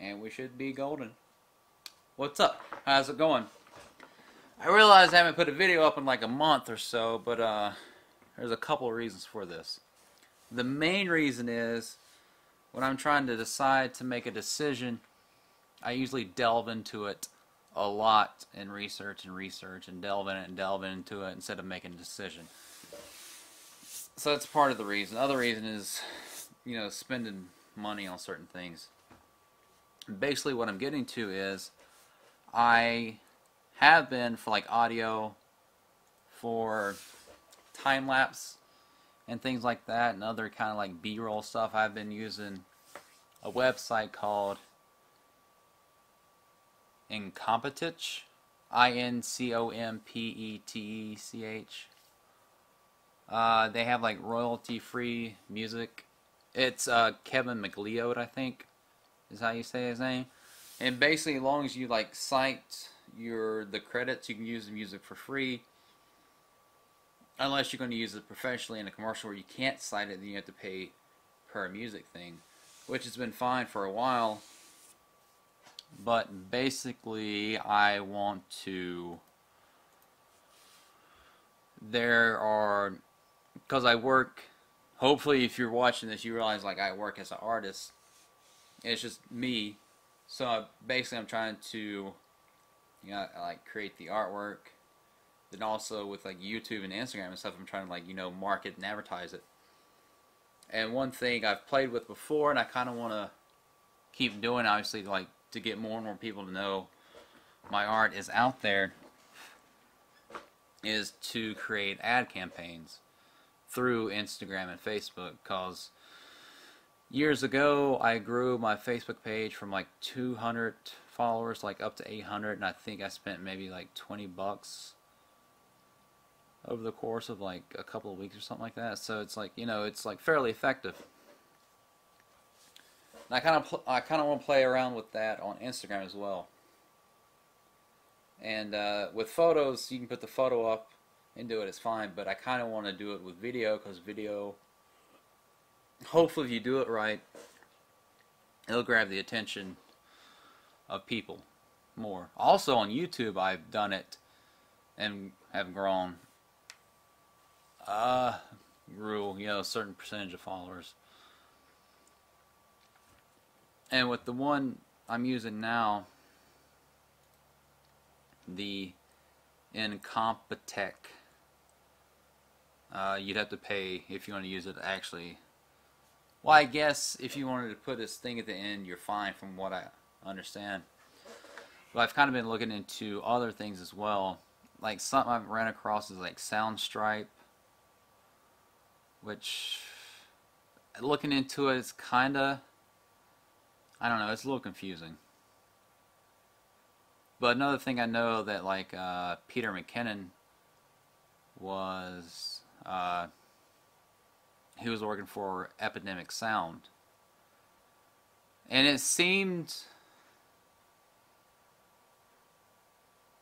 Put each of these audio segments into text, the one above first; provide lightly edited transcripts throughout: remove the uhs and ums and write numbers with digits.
and we should be golden. What's up? How's it going? I realize I haven't put a video up in like a month or so, but there's a couple of reasons for this. The main reason is when I'm trying to decide to make a decision, I usually delve into it a lot and research and delve in it and delve into it instead of making a decision. So that's part of the reason. The other reason is, spending money on certain things. Basically what I'm getting to is I have been for like audio, for time lapse and things like that, and other kind of like B-roll stuff. I've been using a website called Incompetech, Incompetech. They have like royalty-free music. It's Kevin McLeod, I think, is how you say his name. And basically, as long as you like cite the credits, you can use the music for free. Unless you're going to use it professionally in a commercial where you can't cite it, then you have to pay per music thing, which has been fine for a while. But basically, I want to. Because I work. Hopefully, if you're watching this, you realize like I work as an artist. It's just me. So basically, I'm trying to, like create the artwork. Then also with like YouTube and Instagram and stuff, I'm trying to like market and advertise it. And one thing I've played with before, and I kind of want to keep doing, obviously, like to get more and more people to know my art is out there, is to create ad campaigns through Instagram and Facebook. Because years ago, I grew my Facebook page from like 200 followers like up to 800, and I think I spent maybe like $20 over the course of like a couple of weeks or something like that. So it's like, it's like fairly effective. And I kind of want to play around with that on Instagram as well. And with photos, you can put the photo up and do it, it's fine. But I kind of want to do it with video, because video, hopefully if you do it right, it'll grab the attention of people more. Also on YouTube, I've done it and have grown. Grew, a certain percentage of followers. And with the one I'm using now, the Incompetech, you'd have to pay if you want to use it actually. Well, I guess if you wanted to put this thing at the end, you're fine from what I understand. But I've kind of been looking into other things as well. Like something I've ran across is like Soundstripe, which, looking into it, it's kind of, I don't know, it's a little confusing. But another thing I know that like Peter McKinnon was, he was working for Epidemic Sound, and it seemed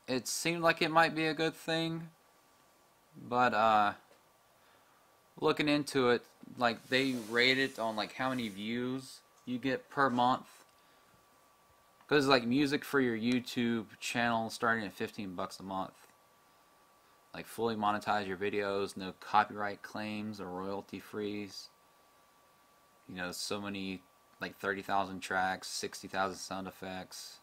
like it might be a good thing, but looking into it, like they rate it on like how many views you get per month, because like music for your YouTube channel starting at $15 a month, like fully monetize your videos, no copyright claims or royalty frees, so many, like 30,000 tracks, 60,000 sound effects,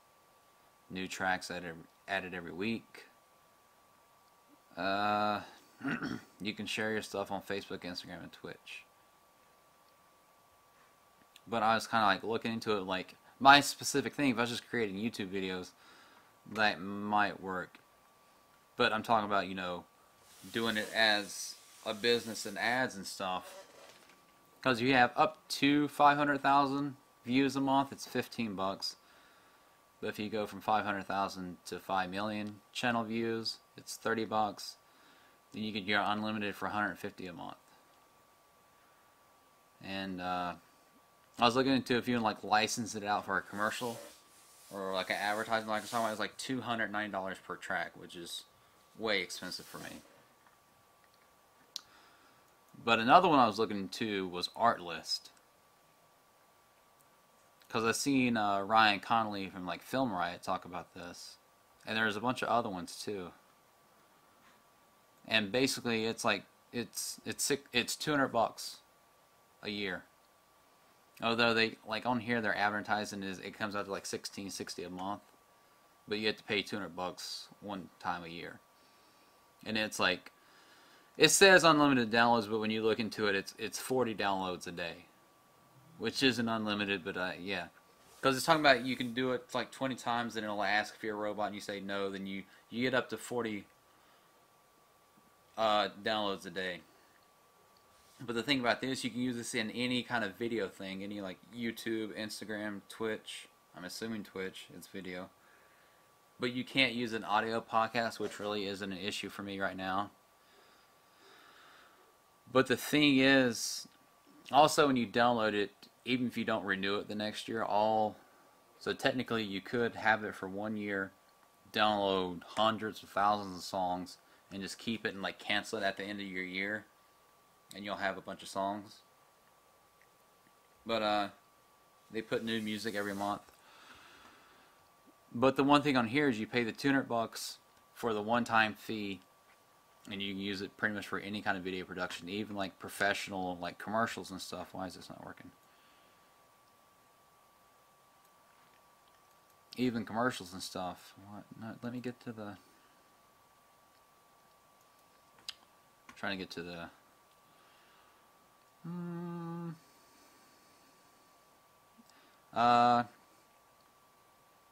new tracks added every week. You can share your stuff on Facebook, Instagram, and Twitch. But I was kind of like looking into it, like my specific thing, if I was just creating YouTube videos, that might work. But I'm talking about, doing it as a business and ads and stuff. Because you have up to 500,000 views a month, it's $15. But if you go from 500,000 to 5 million channel views, it's $30. Then you get your unlimited for $150 a month. And I was looking into if you can like license it out for a commercial or like an advertisement, like I was talking about, it was like $209 per track, which is way expensive for me. But another one I was looking into was Artlist. because I've seen Ryan Connolly from like Film Riot talk about this, and there's a bunch of other ones too. And basically, it's like it's $200 a year. Although they like on here their advertising is it comes out to like $16.60 a month, but you have to pay $200 one time a year. And it's like it says unlimited downloads, but when you look into it, it's 40 downloads a day, which isn't unlimited, but yeah, because it's talking about you can do it like 20 times, and it'll ask if you're a robot, and you say no, then you get up to 40 downloads a day. But the thing about this, you can use this in any kind of video thing, any like YouTube, Instagram, Twitch. I'm assuming Twitch, it's video. But you can't use an audio podcast, which really isn't an issue for me right now. But the thing is, also when you download it, even if you don't renew it the next year, so technically you could have it for 1 year, download hundreds of thousands of songs, and just keep it and like cancel it at the end of your year, and you'll have a bunch of songs. But they put new music every month. But the one thing on here is you pay the $200 for the one-time fee, and you can use it pretty much for any kind of video production, even like professional, like commercials and stuff. Why is this not working? Even commercials and stuff. What? No, let me get to the. Trying to get to the.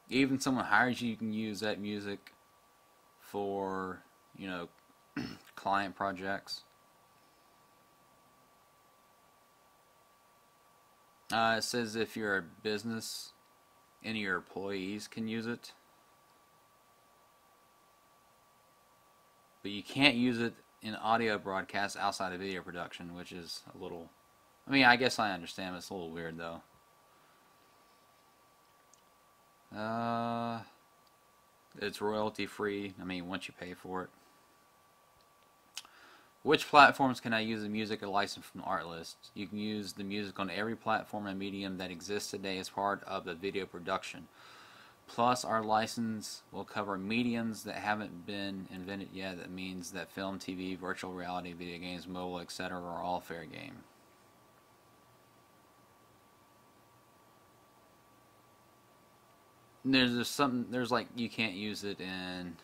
Even someone hires you, you can use that music for, you know, client projects. It says if you're a business, any of your employees can use it. But you can't use it in audio broadcasts outside of video production, which is a little... I mean, I guess I understand, but it's a little weird, though. It's royalty free. I mean, once you pay for it. Which platforms can I use the music or license from Artlist? You can use the music on every platform and medium that exists today as part of the video production. Plus, our license will cover mediums that haven't been invented yet. That means that film, TV, virtual reality, video games, mobile, etc. are all fair game. There's something, there's like, you can't use it in,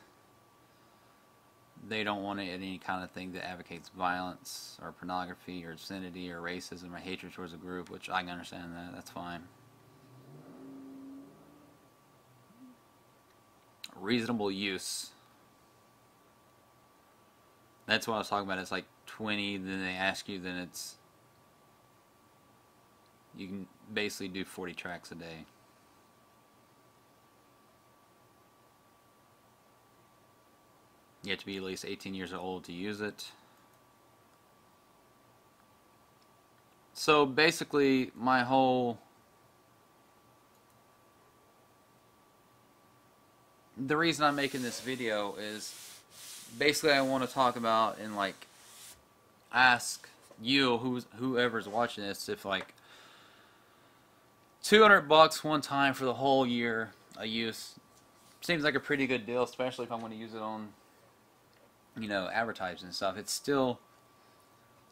they don't want it in any kind of thing that advocates violence or pornography or obscenity or racism or hatred towards a group, which I can understand that, that's fine. Reasonable use. That's what I was talking about. It's like 20, then they ask you, then it's, you can basically do 40 tracks a day. You have to be at least 18 years old to use it. So basically, my whole... The reason I'm making this video is basically I want to talk about and like ask you, whoever's watching this, if like $200 one time for the whole year of use seems like a pretty good deal, especially if I'm going to use it on, you know, advertising and stuff. It's still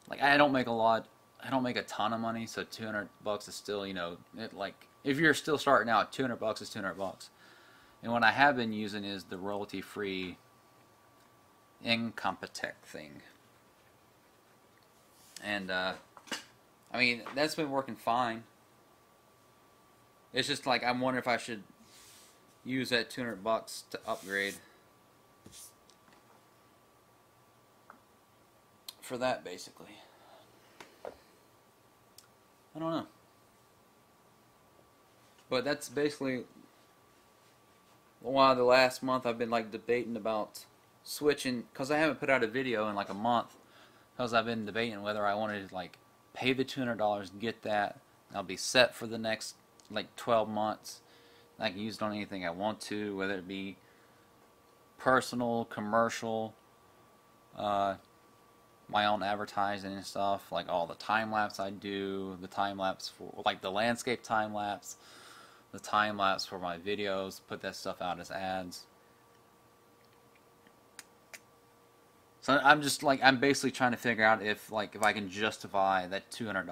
like I don't make a ton of money, so $200 is still, you know, it like if you're still starting out, $200 is $200. And what I have been using is the royalty-free Incompetech thing. And, I mean, that's been working fine. It's just like, I'm wondering if I should use that $200 to upgrade. For that, basically. I don't know. But that's basically... While the last month I've been like debating about switching, because I haven't put out a video in like a month, because I've been debating whether I wanted to like pay the $200 and get that. I'll be set for the next like 12 months. I can use it on anything I want to, whether it be personal, commercial, my own advertising and stuff, like all the time lapse I do, the time lapse for like the landscape time lapse, the time lapse for my videos, put that stuff out as ads. So I'm just like, I'm basically trying to figure out if I can justify that $200,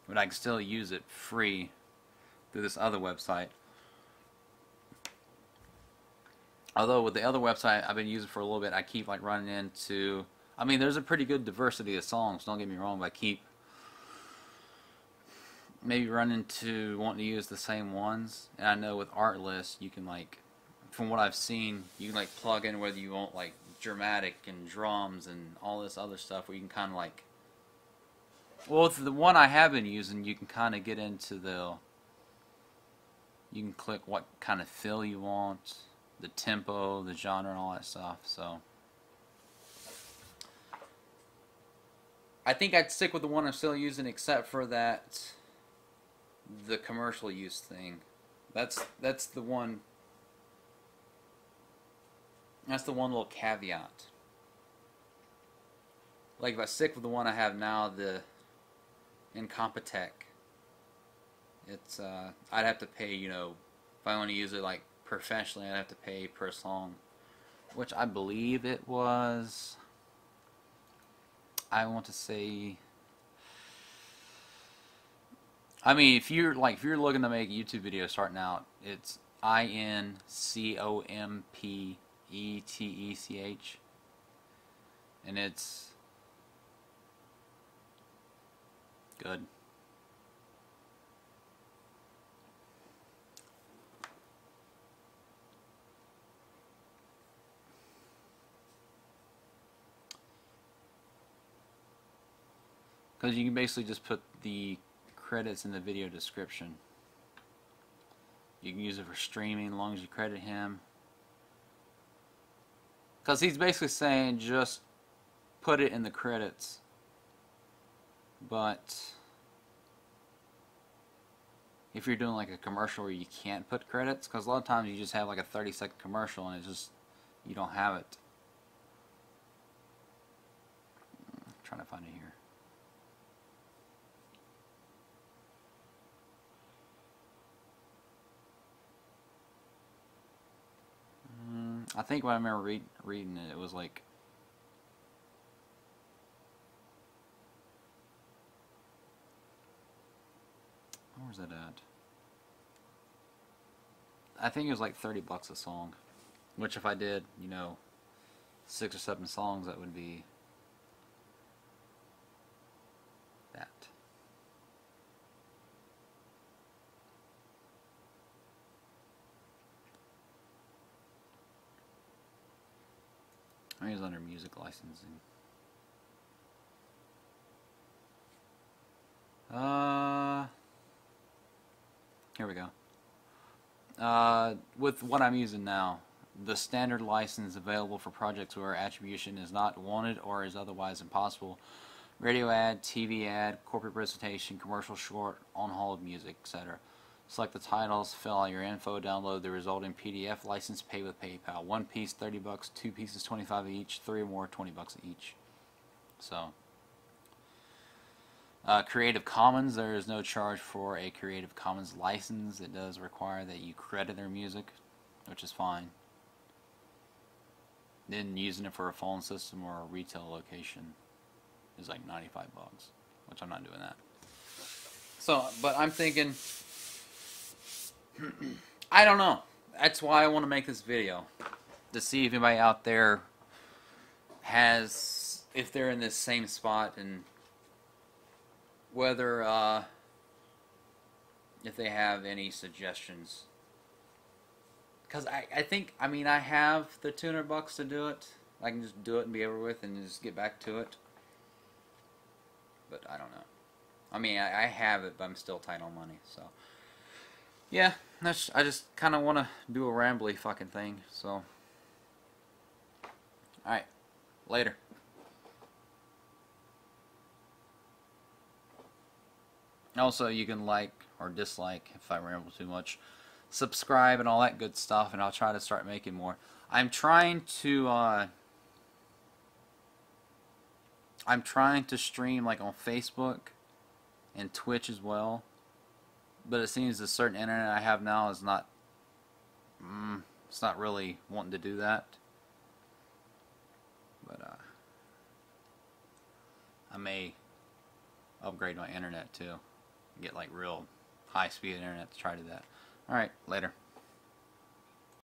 but I can still use it free through this other website. Although with the other website I've been using for a little bit, I keep like running into, I mean, there's a pretty good diversity of songs, don't get me wrong, but I keep maybe running into wanting to use the same ones. And I know with Artlist, you can like, from what I've seen, you can like plug in whether you want like dramatic and drums and all this other stuff, where you can kind of like, well, with the one I have been using, you can kind of get into the, you can click what kind of fill you want, the tempo, the genre, and all that stuff. So I think I'd stick with the one I'm still using, except for that, the commercial use thing. That's the one. That's the one little caveat. Like if I stick with the one I have now, the Incompetech, it's I'd have to pay, you know, if I want to use it like professionally, I'd have to pay per song, which I believe it was, I want to say, I mean, if you're looking to make a YouTube video starting out, it's INCOMPETECH, and it's good. Because you can basically just put the credits in the video description. You can use it for streaming as long as you credit him. Because he's basically saying just put it in the credits. But if you're doing like a commercial where you can't put credits, because a lot of times you just have like a 30-second commercial and it's just, you don't have it. I'm trying to find it here. I think when I remember reading it, it was like, where's that at? I think it was like $30 a song, which if I did, you know, 6 or 7 songs, that would be that. I think it's under music licensing. Here we go. With what I'm using now, the standard license available for projects where attribution is not wanted or is otherwise impossible. Radio ad, TV ad, corporate presentation, commercial short, on-hold music, etc. Select the titles, fill out your info, download the resulting PDF, license, pay with PayPal. 1 piece $30, 2 pieces $25 each, 3 or more $20 each. So, Creative Commons, there is no charge for a Creative Commons license. It does require that you credit their music, which is fine. Then using it for a phone system or a retail location is like $95, which I'm not doing that. So, but I'm thinking, I don't know. That's why I want to make this video, to see if anybody out there has, if they're in this same spot, and whether if they have any suggestions. Because I think, I mean, I have the $200 to do it. I can just do it and be over with and just get back to it. But I don't know. I mean, I have it, but I'm still tight on money, so. Yeah, I just kind of want to do a rambly fucking thing, so. Alright, later. Also, you can like or dislike if I ramble too much. Subscribe and all that good stuff, and I'll try to start making more. I'm trying to stream like on Facebook and Twitch as well. but it seems the certain internet I have now is not, it's not really wanting to do that. But I may upgrade my internet too, get like real high-speed internet to try to do that. All right, later.